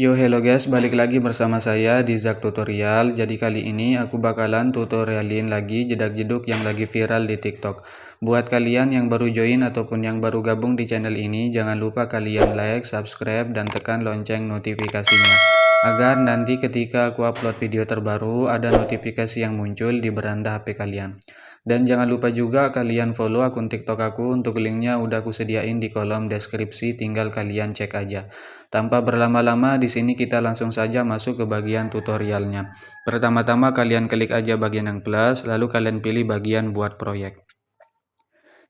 Yo hello guys, balik lagi bersama saya di Zak Tutorial. Jadi kali ini aku bakalan tutorialin lagi jedak-jeduk yang lagi viral di TikTok. Buat kalian yang baru join ataupun yang baru gabung di channel ini, jangan lupa kalian like, subscribe, dan tekan lonceng notifikasinya. Agar nanti ketika aku upload video terbaru, ada notifikasi yang muncul di beranda HP kalian. Dan jangan lupa juga kalian follow akun TikTok aku, untuk linknya udah aku sediain di kolom deskripsi, tinggal kalian cek aja. Tanpa berlama-lama, di sini kita langsung saja masuk ke bagian tutorialnya. Pertama-tama kalian klik aja bagian yang plus, lalu kalian pilih bagian buat proyek.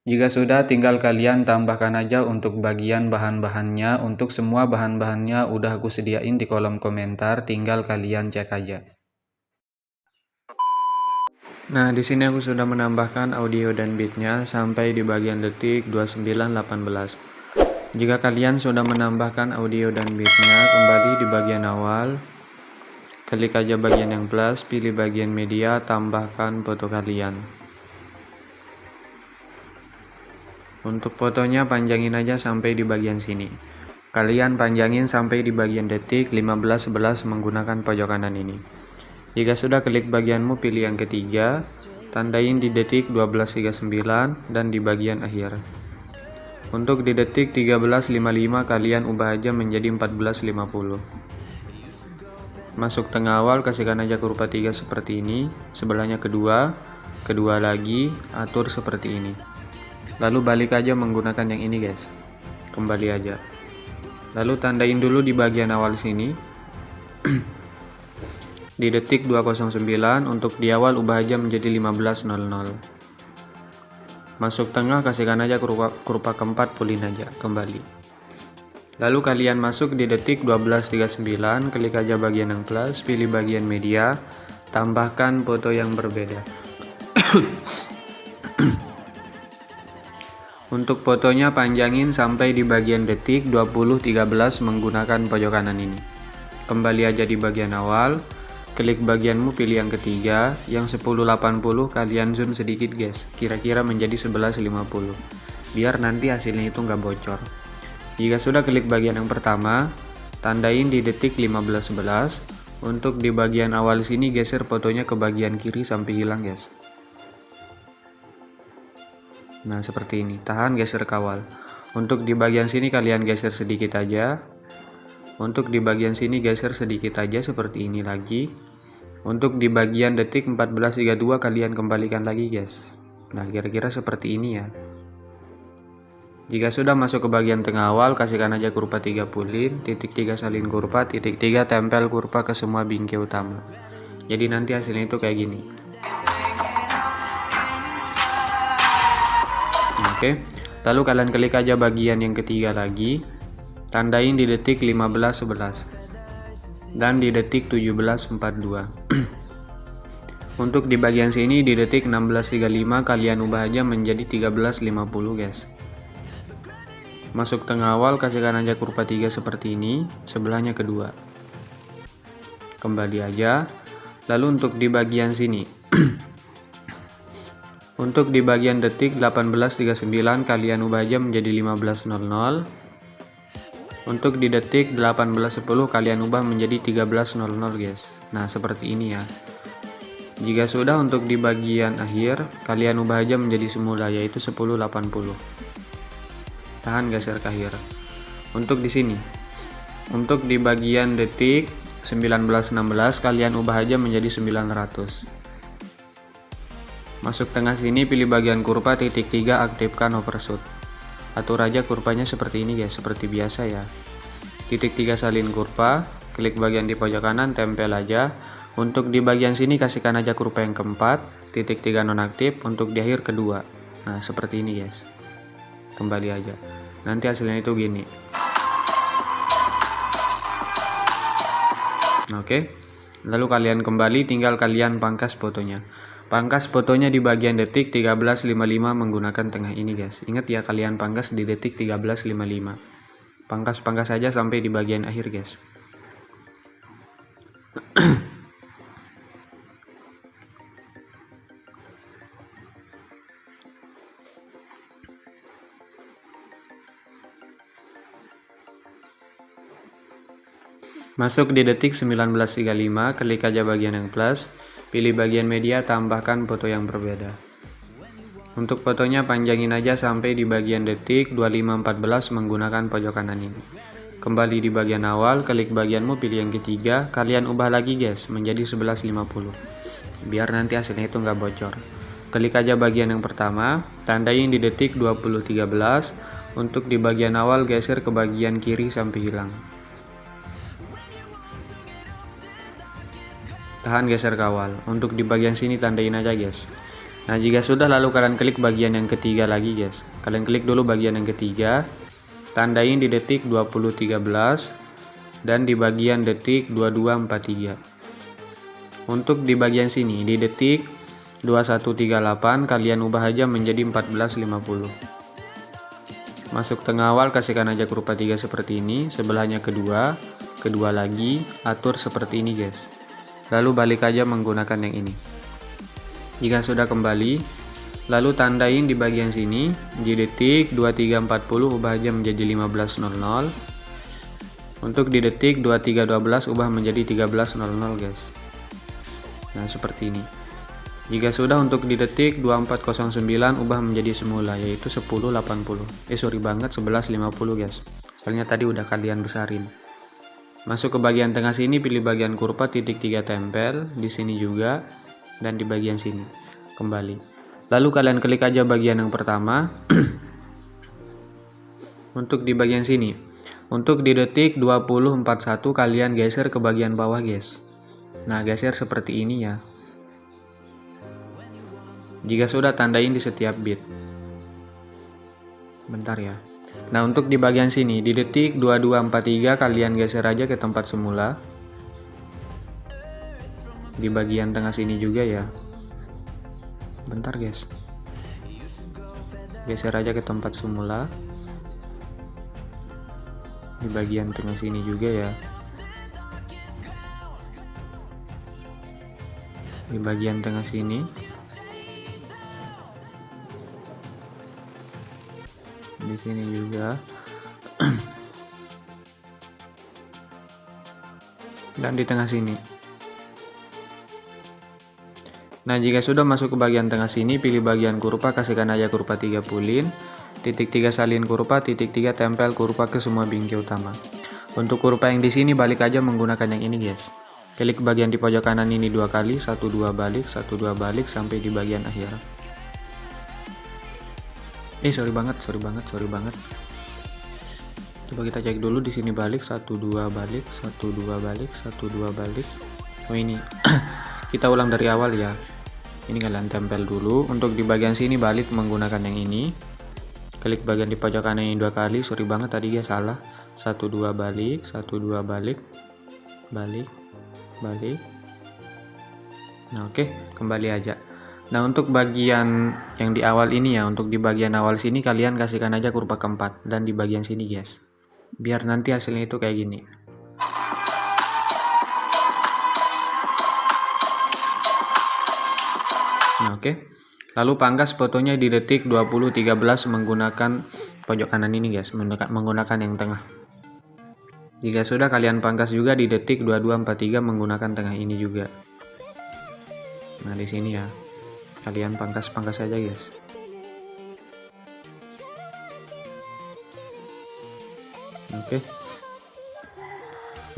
Jika sudah, tinggal kalian tambahkan aja untuk bagian bahan-bahannya. Untuk semua bahan-bahannya udah aku sediain di kolom komentar, tinggal kalian cek aja. Nah, di sini aku sudah menambahkan audio dan beatnya sampai di bagian detik 29:18. Jika kalian sudah menambahkan audio dan beatnya, kembali di bagian awal, klik aja bagian yang plus, pilih bagian media, tambahkan foto kalian. Untuk fotonya panjangin aja sampai di bagian sini. Kalian panjangin sampai di bagian detik 15:11 menggunakan pojok kanan ini. Jika sudah, klik bagianmu, pilih yang ketiga, tandain di detik 12:39 dan di bagian akhir. Untuk di detik 13:55 kalian ubah aja menjadi 14:50. Masuk tengah awal, kasihkan aja kurva 3 seperti ini, sebelahnya kedua lagi, atur seperti ini. Lalu balik aja menggunakan yang ini guys, kembali aja. Lalu tandain dulu di bagian awal sini. Di detik 209, untuk di awal ubah aja menjadi 15:00. Masuk tengah, kasihkan aja kurva keempat, pulin aja, kembali. Lalu kalian masuk di detik 12:39, klik aja bagian yang plus, pilih bagian media, tambahkan foto yang berbeda. Untuk fotonya panjangin sampai di bagian detik 20:13 menggunakan pojok kanan ini. Kembali aja di bagian awal, klik bagianmu, pilih yang ketiga, yang 1080 kalian zoom sedikit guys, kira-kira menjadi 11:50, biar nanti hasilnya itu nggak bocor. Jika sudah, klik bagian yang pertama, tandain di detik 15:11. Untuk di bagian awal sini geser fotonya ke bagian kiri sampai hilang guys. Nah seperti ini, tahan, geser kawal. Untuk di bagian sini kalian geser sedikit aja. Untuk di bagian sini geser sedikit aja seperti ini lagi. Untuk di bagian detik 14:32 kalian kembalikan lagi guys. Nah kira-kira seperti ini ya. Jika sudah, masuk ke bagian tengah awal, kasihkan aja kurva 3 pulin, titik 3 salin kurva, titik 3 tempel kurva ke semua bingkai utama. Jadi nanti hasilnya itu kayak gini. Oke, lalu kalian klik aja bagian yang ketiga lagi, tandain di detik 15:11 dan di detik 17:42. Untuk di bagian sini di detik 16:35 kalian ubah aja menjadi 13:50 guys. Masuk tengah awal, kasihkan aja kurva 3 seperti ini, sebelahnya kedua. Kembali aja. Lalu untuk di bagian sini untuk di bagian detik 18:39 kalian ubah aja menjadi 15:00. Untuk di detik 18:10 kalian ubah menjadi 13:00 guys. Nah seperti ini ya. Jika sudah, untuk di bagian akhir kalian ubah aja menjadi semula, yaitu 10:80. Tahan, geser ke akhir. Untuk di sini, untuk di bagian detik 19:16 kalian ubah aja menjadi 900. Masuk tengah sini, pilih bagian kurva, titik 3 aktifkan overshoot. Atur aja kurvanya seperti ini guys, seperti biasa ya. Titik 3 salin kurva, klik bagian di pojok kanan, tempel aja. Untuk di bagian sini kasihkan aja kurva yang keempat, titik 3 nonaktif, untuk di akhir kedua. Nah seperti ini guys. Kembali aja. Nanti hasilnya itu gini. Oke. Lalu kalian kembali, tinggal kalian pangkas fotonya. Pangkas fotonya di bagian detik 13:55 menggunakan tengah ini guys. Ingat ya, kalian pangkas di detik 13:55. Pangkas-pangkas saja sampai di bagian akhir guys. Masuk di detik 19.35, klik aja bagian yang plus, pilih bagian media, tambahkan foto yang berbeda. Untuk fotonya panjangin aja sampai di bagian detik 25.14 menggunakan pojok kanan ini. Kembali di bagian awal, klik bagianmu, pilih yang ketiga, kalian ubah lagi guys menjadi 11.50. Biar nanti hasilnya itu nggak bocor. Klik aja bagian yang pertama, tandain di detik 20.13. Untuk di bagian awal geser ke bagian kiri sampai hilang. Tahan geser ke awal. Untuk di bagian sini tandain aja guys. Nah jika sudah, lalu kalian klik bagian yang ketiga lagi guys. Kalian klik dulu bagian yang ketiga, tandain di detik 20.13 dan di bagian detik 22.43. Untuk di bagian sini di detik 21.38 kalian ubah aja menjadi 14.50. Masuk tengah awal, kasihkan aja kurva 3 seperti ini, sebelahnya kedua lagi, atur seperti ini guys. Lalu balik aja menggunakan yang ini. Jika sudah kembali, lalu tandain di bagian sini, di detik 23.40 ubah aja menjadi 15.00. Untuk di detik 23.12 ubah menjadi 13.00 guys. Nah seperti ini. Jika sudah, untuk di detik 24.09 ubah menjadi semula, yaitu 10.80. 11.50 guys. Soalnya tadi udah kalian besarin. Masuk ke bagian tengah sini, pilih bagian kurva, titik 3 tempel, di sini juga, dan di bagian sini. Kembali. Lalu kalian klik aja bagian yang pertama. Untuk di bagian sini. Untuk di detik 20.41 kalian geser ke bagian bawah guys. Nah geser seperti ini ya. Jika sudah, tandain di setiap bit. Bentar ya. Nah untuk di bagian sini, di detik 22.43 kalian geser aja ke tempat semula. Di bagian tengah sini juga ya. Bentar guys. Geser aja ke tempat semula. Di bagian tengah sini juga ya. Di bagian tengah sini. Di sini juga. Dan di tengah sini. Nah jika sudah masuk ke bagian tengah sini, pilih bagian kurva, kasihkan aja kurva 3 pulin, titik 3 salin kurva, titik 3 tempel kurva ke semua bingkai utama. Untuk kurva yang di sini balik aja menggunakan yang ini guys. Klik bagian di pojok kanan ini 2 kali, 1 2 balik, 1 2 balik sampai di bagian akhir. Sorry banget. Coba kita cek dulu di sini, balik 1 2 balik, 1 2 balik, 1 2 balik. Oh ini. Kita ulang dari awal ya. Ini kalian tempel dulu. Untuk di bagian sini balik menggunakan yang ini. Klik bagian di pojok kanan ini 2 kali. Sorry banget tadi ya salah. 1 2 balik, 1 2 balik. Balik. Nah, oke, kembali aja. Nah untuk bagian yang di awal ini ya, untuk di bagian awal sini kalian kasihkan aja kurva keempat, dan di bagian sini guys, biar nanti hasilnya itu kayak gini. Nah oke. Lalu pangkas fotonya di detik 20.13 menggunakan pojok kanan ini guys, menggunakan yang tengah. Jika sudah, kalian pangkas juga di detik 22.43 menggunakan tengah ini juga. Nah di sini ya. Kalian pangkas aja guys. Oke.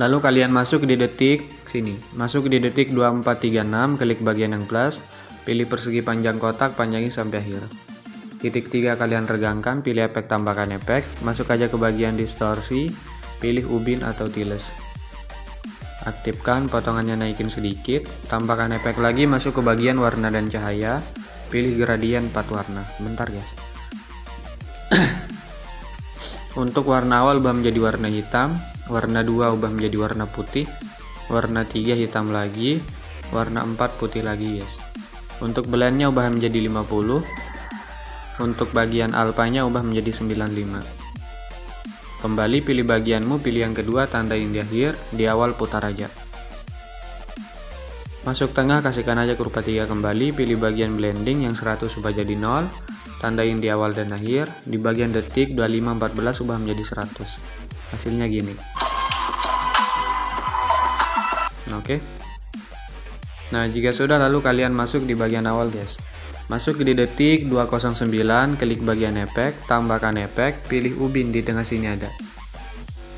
Lalu kalian masuk di detik sini. Masuk di detik 2436, klik bagian yang plus, pilih persegi panjang kotak, panjangin sampai akhir. Titik 3 kalian regangkan, pilih efek tambahkan efek, masuk aja ke bagian distorsi, pilih ubin atau tiles. Aktifkan, potongannya naikin sedikit, tambahkan efek lagi, masuk ke bagian warna dan cahaya, pilih gradien 4 warna. Bentar guys. Untuk warna awal ubah menjadi warna hitam, warna 2 ubah menjadi warna putih, warna 3 hitam lagi, warna 4 putih lagi guys. Untuk blendnya ubah menjadi 50, untuk bagian alpanya ubah menjadi 95. Kembali pilih bagianmu, pilih yang kedua, tandain di akhir, di awal putar aja. Masuk tengah, kasihkan aja kurva 3 kembali, pilih bagian blending yang 100 ubah jadi 0, tandain di awal dan akhir, di bagian detik 25.14 ubah menjadi 100. Hasilnya gini. Oke. Nah, jika sudah, lalu kalian masuk di bagian awal guys. Masuk di detik 209, klik bagian efek, tambahkan efek, pilih ubin di tengah sini ada.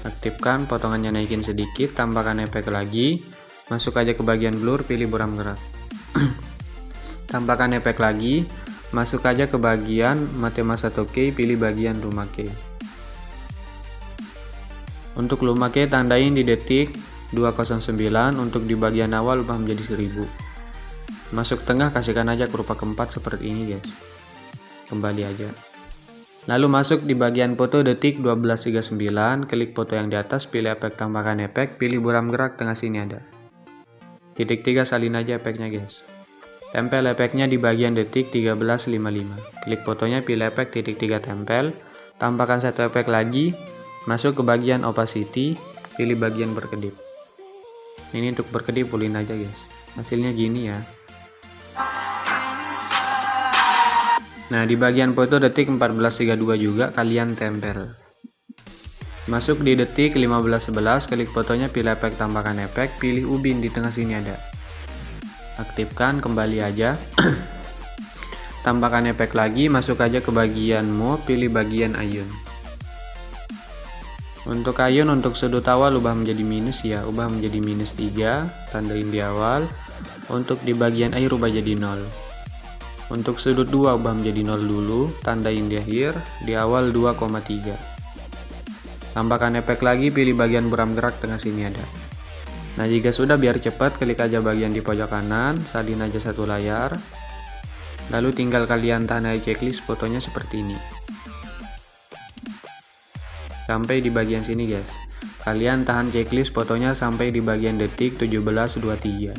Aktifkan, potongannya naikin sedikit, tambahkan efek lagi. Masuk aja ke bagian blur, pilih buram gerak. Tambahkan efek lagi. Masuk aja ke bagian Matematika Key, pilih bagian Luma Key. Untuk Luma Key tandain di detik 209, untuk di bagian awal ubah menjadi 1000. Masuk tengah, kasihkan aja kurva keempat seperti ini guys. Kembali aja. Lalu masuk di bagian foto detik 12.39, klik foto yang di atas, pilih efek, tambahkan efek, pilih buram gerak, tengah sini ada. Titik 3 salin aja efeknya guys. Tempel efeknya di bagian detik 13.55. Klik fotonya, pilih efek, titik 3 tempel, tambahkan satu efek lagi, masuk ke bagian opacity, pilih bagian berkedip. Ini untuk berkedip pulin aja guys. Hasilnya gini ya. Nah, di bagian foto detik 14.32 juga kalian tempel. Masuk di detik 15.11, klik fotonya, pilih efek, tambahkan efek, pilih ubin di tengah sini ada. Aktifkan, kembali aja. Tambahkan efek lagi, masuk aja ke bagian mo, pilih bagian ayun. Untuk ayun, untuk sudut awal ubah menjadi minus ya, ubah menjadi minus 3, tandain di awal. Untuk di bagian akhir ubah jadi 0. Untuk sudut 2 ubah menjadi 0 dulu, tandain di akhir, di awal 2,3. Tambahkan efek lagi, pilih bagian buram gerak, tengah sini ada. Nah, jika sudah, biar cepat, klik aja bagian di pojok kanan, salin aja satu layar. Lalu tinggal kalian tahan checklist fotonya seperti ini. Sampai di bagian sini guys. Kalian tahan checklist fotonya sampai di bagian detik 17.23.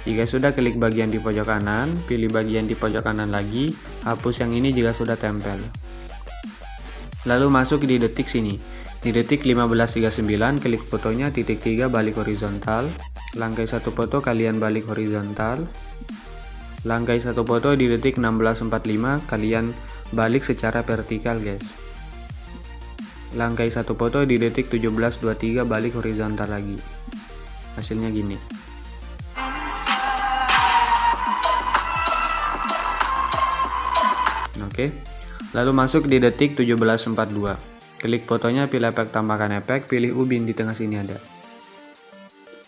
Jika sudah, klik bagian di pojok kanan, pilih bagian di pojok kanan lagi, hapus yang ini jika sudah tempel. Lalu masuk di detik sini. Di detik 15.39, klik fotonya, titik 3 balik horizontal. Langkai satu foto, kalian balik horizontal. Langkai satu foto di detik 16.45, kalian balik secara vertikal guys. Langkai satu foto di detik 17.23, balik horizontal lagi. Hasilnya gini. Oke. Lalu masuk di detik 17.42. Klik fotonya, pilih efek, tambahkan efek, pilih ubin di tengah sini ada.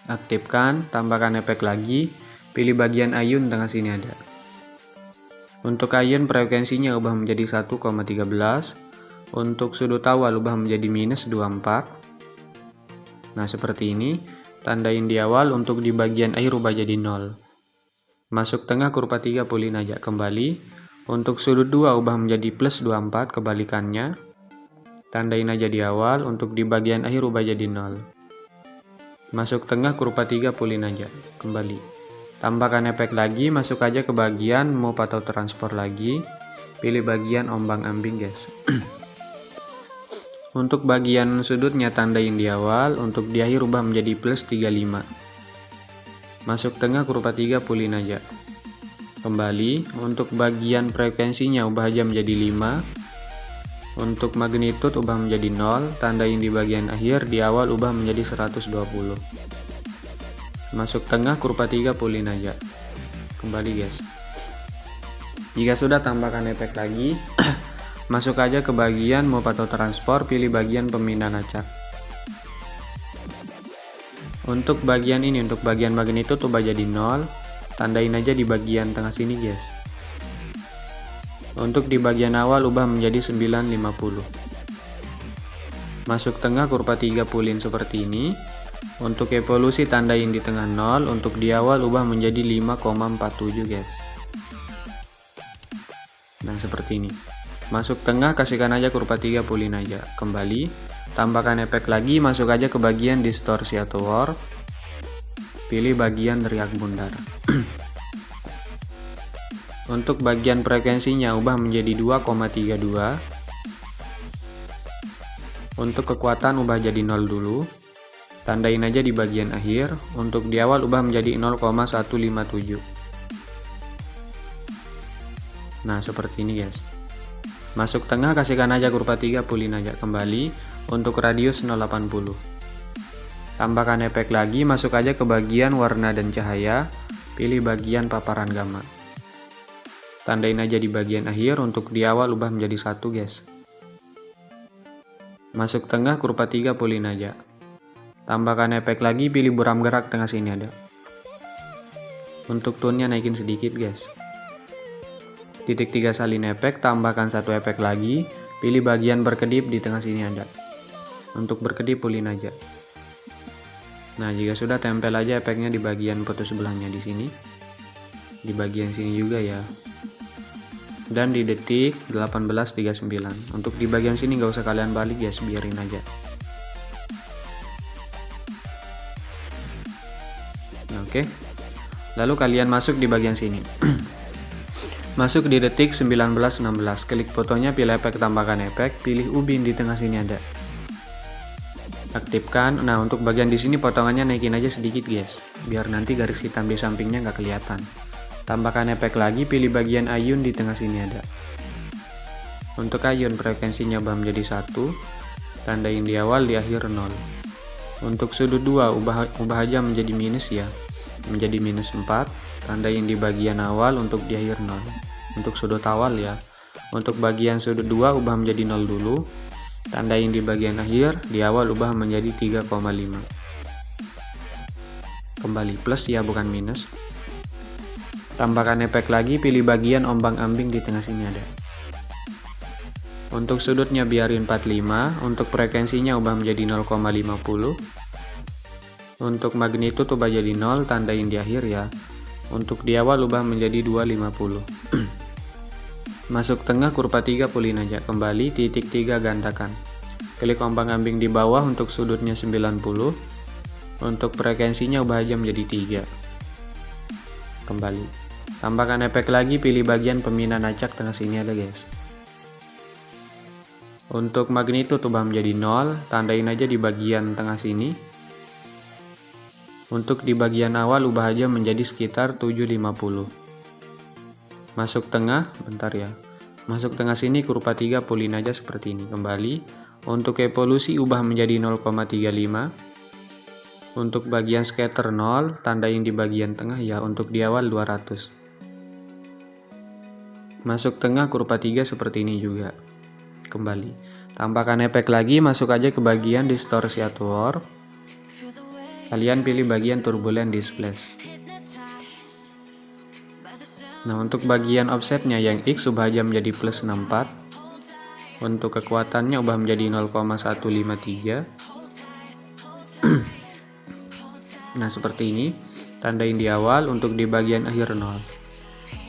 Aktifkan, tambahkan efek lagi, pilih bagian ayun, tengah sini ada. Untuk ayun frekuensinya ubah menjadi 1,13. Untuk sudut awal ubah menjadi minus 24. Nah, seperti ini. Tandain di awal, untuk di bagian akhir ubah jadi 0. Masuk tengah, kurva 3 pulin aja, kembali. Untuk sudut 2 ubah menjadi plus 24, kebalikannya. Tandain aja di awal, untuk di bagian akhir ubah jadi 0. Masuk tengah, kurva 3 pulin aja, kembali. Tambahkan efek lagi, masuk aja ke bagian move atau transport lagi. Pilih bagian ombang-ambing guys. Untuk bagian sudutnya tandain di awal, untuk di akhir ubah menjadi plus 35. Masuk tengah, kurva 3 pulin aja. Kembali, untuk bagian frekuensinya ubah aja menjadi 5. Untuk magnitud ubah menjadi 0, tandain di bagian akhir, di awal ubah menjadi 120. Masuk tengah, kurva 3 pulin aja. Kembali guys. Jika sudah, tambahkan efek lagi. Masuk aja ke bagian move atau transport, pilih bagian pemindahan acak. Untuk bagian ini, untuk bagian magnitud ubah jadi 0, tandain aja di bagian tengah sini guys. Untuk di bagian awal ubah menjadi 950. Masuk tengah, kurva 3 pulin seperti ini. Untuk evolusi tandain di tengah 0, untuk di awal ubah menjadi 5,47 guys. Nah, seperti ini. Masuk tengah, kasihkan aja kurva 3 pulin aja, kembali. Tambahkan efek lagi, masuk aja ke bagian distorsi atau warp. Pilih bagian riak bundar. Untuk bagian frekuensinya ubah menjadi 2,32. Untuk kekuatan ubah jadi 0 dulu. Tandain aja di bagian akhir. Untuk di awal ubah menjadi 0,157. Nah, seperti ini guys. Masuk tengah, kasihkan aja kurva 3 pulin aja, kembali. Untuk radius 0,80. Tambahkan efek lagi, masuk aja ke bagian warna dan cahaya, pilih bagian paparan gamma. Tandain aja di bagian akhir, untuk di awal ubah menjadi 1 guys. Masuk tengah kurva 3 pulin aja. Tambahkan efek lagi, pilih buram gerak tengah sini ada. Untuk tone-nya naikin sedikit guys. Titik 3 salin efek, tambahkan 1 efek lagi, pilih bagian berkedip di tengah sini ada. Untuk berkedip pulin aja. Nah, jika sudah, tempel aja efeknya di bagian foto sebelahnya di sini. Di bagian sini juga ya. Dan di detik 18.39. Untuk di bagian sini nggak usah kalian balik guys, biarin aja. Oke. Lalu kalian masuk di bagian sini. Masuk di detik 19.16. Klik fotonya, pilih efek, tambahkan efek, pilih ubin di tengah sini ada. Aktifkan. Nah, untuk bagian di sini potongannya naikin aja sedikit guys, biar nanti garis hitam di sampingnya nggak kelihatan. Tambahkan efek lagi, pilih bagian ayun di tengah sini ada. Untuk ayun frekuensinya ubah menjadi 1, tandain di awal, di akhir 0. Untuk sudut 2 ubah aja menjadi minus ya, menjadi minus 4, tandain di bagian awal, untuk di akhir 0. Untuk sudut awal ya. Untuk bagian sudut 2 ubah menjadi 0 dulu, tandain di bagian akhir, di awal ubah menjadi 3,5. Kembali plus ya, bukan minus. Tambahkan efek lagi, pilih bagian ombang-ambing di tengah sini ada. Untuk sudutnya biarin 45, untuk frekuensinya ubah menjadi 0,50. Untuk magnitude ubah jadi 0, tandain di akhir ya. Untuk di awal ubah menjadi 250. Masuk tengah kurva 3 pulin aja, kembali titik 3 gandakan. Klik ombang-ambing di bawah, untuk sudutnya 90. Untuk frekuensinya ubah aja menjadi 3. Kembali. Tambahkan efek lagi, pilih bagian peminan acak tengah sini ada guys. Untuk magnitude ubah menjadi 0, tandain aja di bagian tengah sini. Untuk di bagian awal ubah aja menjadi sekitar 750. Masuk tengah, bentar ya. Masuk tengah sini kurva 3 pulin aja seperti ini, kembali. Untuk evolusi ubah menjadi 0,35. Untuk bagian scatter 0, tandain di bagian tengah ya, untuk di awal 200. Masuk tengah kurva 3 seperti ini juga. Kembali. Tambahkan efek lagi, masuk aja ke bagian distorsiator. Kalian pilih bagian turbulent displace. Nah, untuk bagian offsetnya yang X ubah aja menjadi plus 64. Untuk kekuatannya ubah menjadi 0,153. Nah, seperti ini. Tandain di awal, untuk di bagian akhir 0.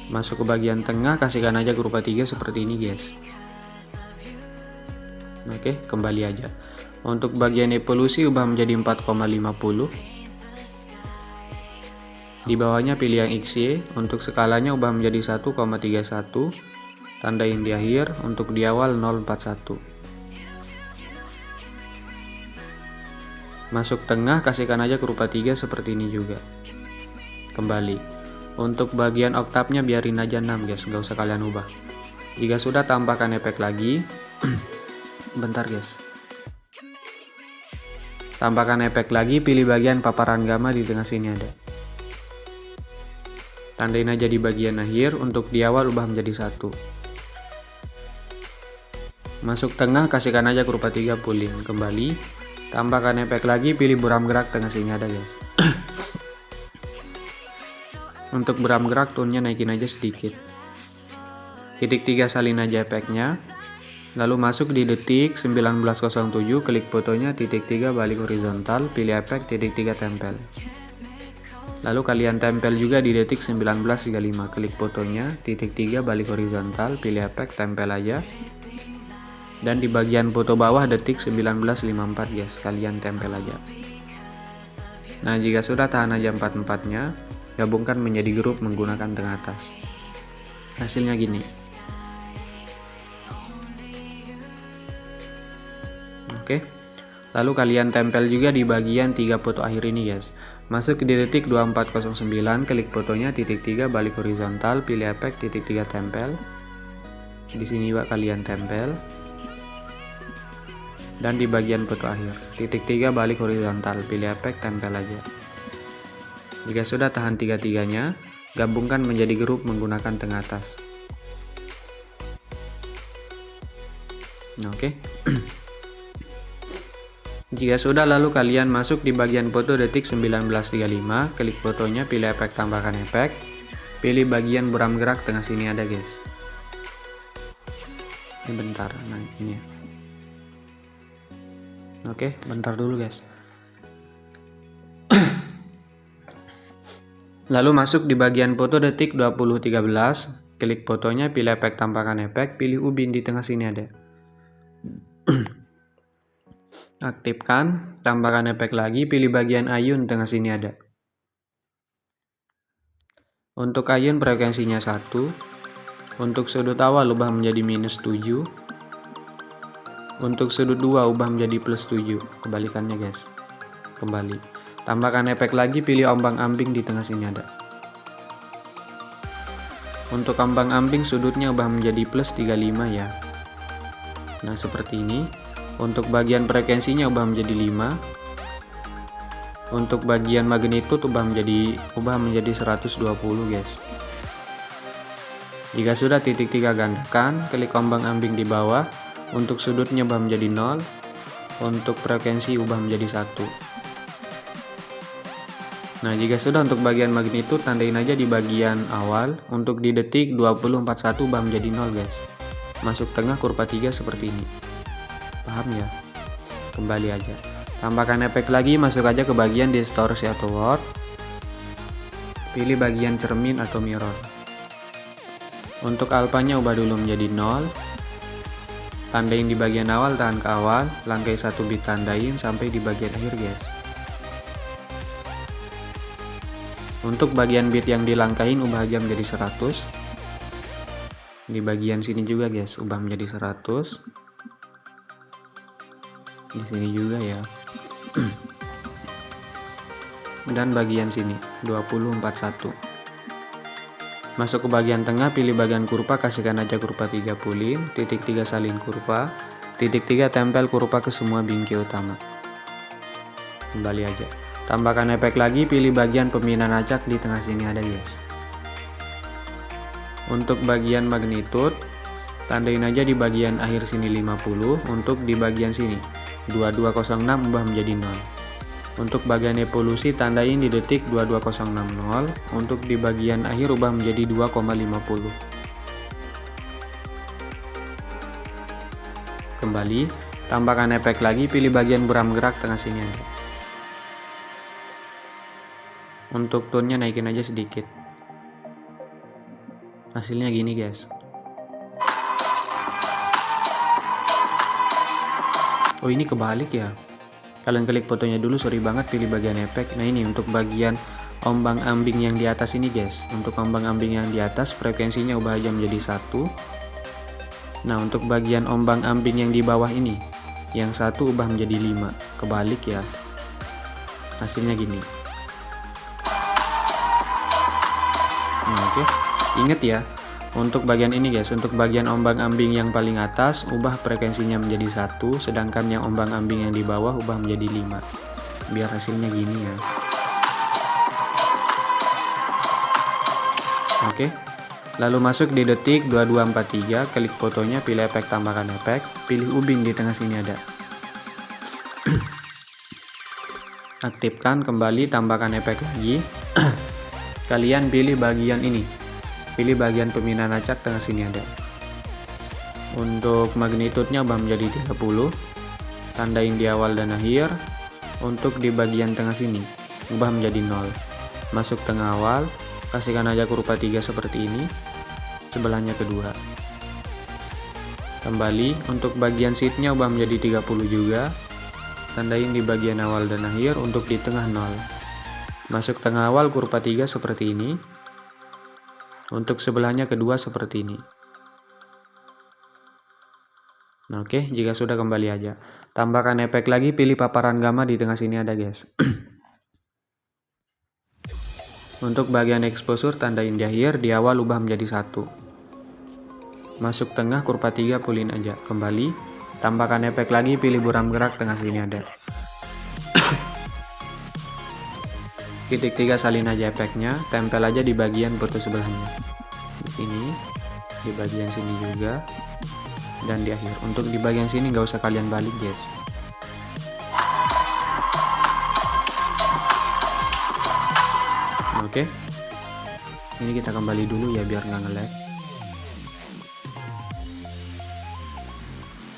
Masuk ke bagian tengah, kasihkan aja kurva 3 seperti ini guys. Oke, kembali aja. Untuk bagian evolusi ubah menjadi 4,50. Di bawahnya pilih yang XY. Untuk skalanya ubah menjadi 1,31. Tandain di akhir, untuk di awal 0,41. Masuk tengah, kasihkan aja kurva 3 seperti ini juga. Kembali. Untuk bagian oktavnya biarin aja 6 guys, nggak usah kalian ubah. Jika sudah, tambahkan efek lagi. Bentar guys. Tambahkan efek lagi, pilih bagian paparan gamma di tengah sini ada. Tandain aja di bagian akhir, untuk di awal ubah menjadi 1. Masuk tengah, kasihkan aja kurva 3 pulin, kembali. Tambahkan efek lagi, pilih buram gerak tengah sini ada guys. Untuk buram gerak tone-nya naikin aja sedikit. Titik 3 salin aja efeknya. Lalu masuk di detik 19.07, klik fotonya, titik 3 balik horizontal, pilih efek, titik 3 tempel. Lalu kalian tempel juga di detik 19.35, klik fotonya, titik 3 balik horizontal, pilih efek, tempel aja. Dan di bagian foto bawah detik 19.54 guys, kalian tempel aja. Nah, jika sudah, tahan aja 4-4-nya, gabungkan menjadi grup menggunakan tengah atas. Hasilnya gini. Oke. Lalu kalian tempel juga di bagian 3 foto akhir ini guys. Masuk di detik 24.09, klik fotonya, titik 3 balik horizontal, pilih efek, titik 3 tempel. Di sini juga kalian tempel. dan di bagian foto akhir. Titik 3 balik horizontal, pilih efek, tempel aja. Jika sudah tahan tiga-tiganya, gabungkan menjadi grup menggunakan tengah atas. Oke. Jika sudah, lalu kalian masuk di bagian foto detik 19.35, klik fotonya, pilih efek, tambahkan efek, pilih bagian buram gerak tengah sini ada guys. Ini bentar, nah ini ya. Oke, bentar dulu guys. Lalu masuk di bagian foto detik 20.13, klik fotonya, pilih efek, tambahkan efek, pilih ubin di tengah sini ada. Aktifkan, tambahkan efek lagi, pilih bagian ayun tengah sini ada. Untuk ayun frekuensinya 1, untuk sudut awal ubah menjadi -7, untuk sudut 2 ubah menjadi +7, kebalikannya guys. Kembali, tambahkan efek lagi, pilih ombang-ambing di tengah sini ada. Untuk ombang-ambing sudutnya ubah menjadi +35 ya. Nah seperti ini. Untuk bagian frekuensinya ubah menjadi 5. Untuk bagian magnitude ubah menjadi 120 guys. Jika sudah, titik 3 gandakan, klik ombang-ambing di bawah. Untuk sudutnya ubah menjadi 0. Untuk frekuensi ubah menjadi 1. Nah jika sudah, untuk bagian magnitude tandain aja di bagian awal. Untuk di detik 20.41 ubah menjadi 0 guys. Masuk tengah kurva 3 seperti ini. Paham ya? Kembali aja. Tambahkan efek lagi, masuk aja ke bagian distorsi atau warp. Pilih bagian cermin atau mirror. Untuk alfanya ubah dulu menjadi 0. Tandain di bagian awal, tahan ke awal, langkai 1 bit tandain sampai di bagian akhir guys. Untuk bagian bit yang dilangkahin ubah aja menjadi 100. Di bagian sini juga guys, ubah menjadi 100. Di sini juga ya. Dan bagian sini 20.41. Masuk ke bagian tengah, pilih bagian kurva, kasihkan aja kurva 3 pulin, titik 3 salin kurva, titik 3 tempel kurva ke semua bingkai utama. Kembali aja. Tambahkan efek lagi, pilih bagian pembinaan acak di tengah sini ada guys. Untuk bagian magnitude tandain aja di bagian akhir sini 50. Untuk di bagian sini 2206 ubah menjadi 0. Untuk bagian evolusi tandain di detik 22060. Untuk di bagian akhir ubah menjadi 2,50. Kembali, tambahkan efek lagi, pilih bagian buram gerak tengah sini aja. Untuk tone-nya naikin aja sedikit. Hasilnya gini guys. Oh ini kebalik ya. Kalian klik fotonya dulu, sorry banget, pilih bagian efek. Nah ini untuk bagian ombang-ambing yang di atas ini guys. Untuk ombang-ambing yang di atas frekuensinya ubah aja menjadi 1. Nah untuk bagian ombang-ambing yang di bawah ini, yang 1 ubah menjadi 5. Kebalik ya. Hasilnya gini. Nah oke. Ingat ya. Untuk bagian ini guys, untuk bagian ombang-ambing yang paling atas ubah frekuensinya menjadi 1, sedangkan yang ombang-ambing yang di bawah ubah menjadi 5. Biar hasilnya gini ya. Oke. Lalu masuk di detik 2243, klik fotonya, pilih efek, tambahkan efek, pilih ubin di tengah sini ada. Aktifkan, kembali, tambahkan efek lagi. Kalian pilih bagian ini. Pilih bagian pembinaan acak tengah sini ada. Untuk magnitudenya ubah menjadi 30. Tandain di awal dan akhir. Untuk di bagian tengah sini ubah menjadi 0. Masuk tengah awal, kasihkan aja kurva 3 seperti ini. Sebelahnya kedua. Kembali, untuk bagian sheetnya ubah menjadi 30 juga. Tandain di bagian awal dan akhir, untuk di tengah 0. Masuk tengah awal kurva 3 seperti ini. Untuk sebelahnya kedua seperti ini. Nah, oke, jika sudah kembali aja. Tambahkan efek lagi, pilih paparan gamma di tengah sini ada guys. Untuk bagian exposure tandain di akhir, di awal ubah menjadi 1. Masuk tengah kurva 3 pulin aja. Kembali, Tambahkan efek lagi, pilih buram gerak, tengah sini ada. Titik 3 salin aja efeknya, tempel aja di bagian foto sebelahnya. Di sini, di bagian sini juga, dan di akhir. Untuk di bagian sini nggak usah kalian balik guys. Oke. Ini kita kembali dulu ya biar nggak nge-lag.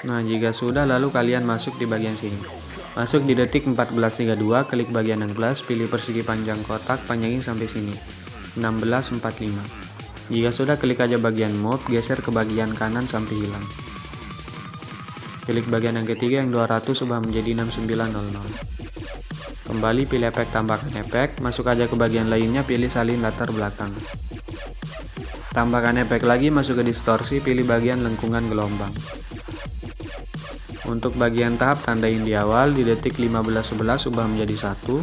Nah, jika sudah lalu kalian masuk di bagian sini. Masuk di detik 14.32, klik bagian 16, pilih persegi panjang kotak, panjangin sampai sini. 16.45. Jika sudah, klik aja bagian mode, geser ke bagian kanan sampai hilang. Klik bagian yang ketiga yang 200 ubah menjadi 6900. Kembali pilih efek, tambahkan efek, masuk aja ke bagian lainnya, pilih salin latar belakang. Tambahkan efek lagi, masuk ke distorsi, pilih bagian lengkungan gelombang. Untuk bagian tahap tandain di awal, di detik 15.11 ubah menjadi 1.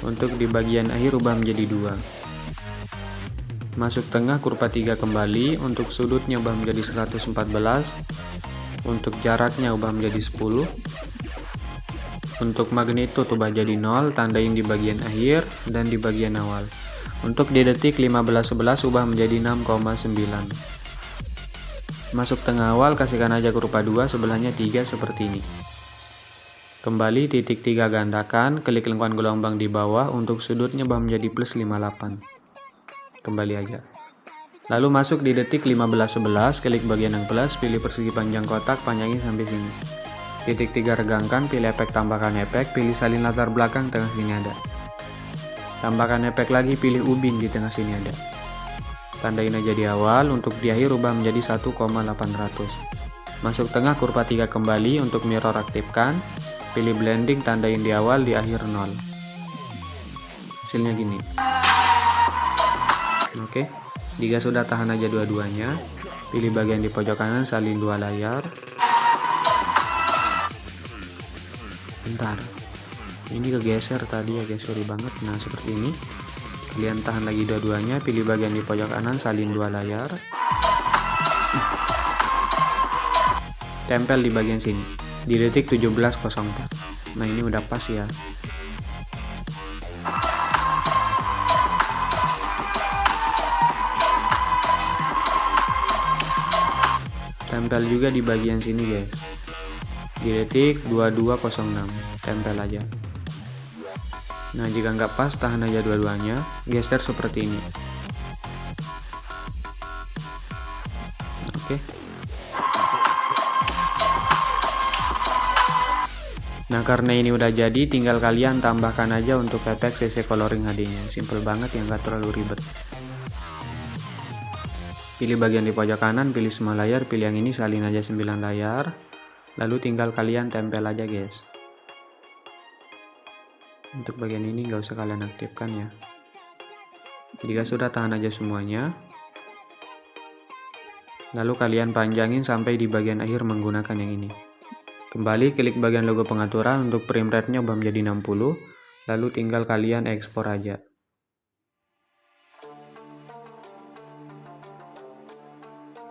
Untuk di bagian akhir ubah menjadi 2. Masuk tengah kurva 3 kembali, untuk sudutnya ubah menjadi 114. Untuk jaraknya ubah menjadi 10. Untuk magnitude ubah jadi 0, tandain di bagian akhir dan di bagian awal. Untuk di detik 15.11 ubah menjadi 6,9. Masuk tengah awal, kasihkan aja kurva 2, sebelahnya 3 seperti ini. Kembali titik 3 gandakan, klik lengkungan gelombang di bawah, untuk sudutnya ubah menjadi plus 58. Kembali aja. Lalu masuk di detik 15.11, klik bagian yang plus, pilih persegi panjang kotak, panjangin sampai sini. Titik 3 regangkan, pilih efek, tambahkan efek, pilih salin latar belakang, tengah sini ada. Tambahkan efek lagi, pilih ubin, di tengah sini ada. Tandain aja di awal, untuk di akhir ubah menjadi 1,800. Masuk tengah kurva 3 kembali, untuk mirror aktifkan, pilih blending, tandain di awal, di akhir 0. Hasilnya gini. Oke, jika sudah tahan aja dua-duanya, pilih bagian di pojok kanan, salin 2 layar. Bentar, ini kegeser tadi ya guys, sorry banget. Nah seperti ini, kalian tahan lagi dua-duanya, pilih bagian di pojok kanan, salin 2 layar, tempel di bagian sini di detik 17.04. Nah ini udah pas ya. Tempel juga di bagian sini guys, di detik 22.06, tempel aja. Nah jika nggak pas, tahan aja dua-duanya, geser seperti ini. Oke. Nah karena ini udah jadi, tinggal kalian tambahkan aja untuk efek CC Coloring HD nya. Simple banget ya, nggak terlalu ribet. Pilih bagian di pojok kanan, pilih semua layar, pilih yang ini, salin aja 9 layar. Lalu tinggal kalian tempel aja guys. Untuk bagian ini nggak usah kalian aktifkan ya. Jika sudah, tahan aja semuanya. Lalu kalian panjangin sampai di bagian akhir menggunakan yang ini. Kembali klik bagian logo pengaturan, untuk frame rate-nya ubah menjadi 60. Lalu tinggal kalian ekspor aja.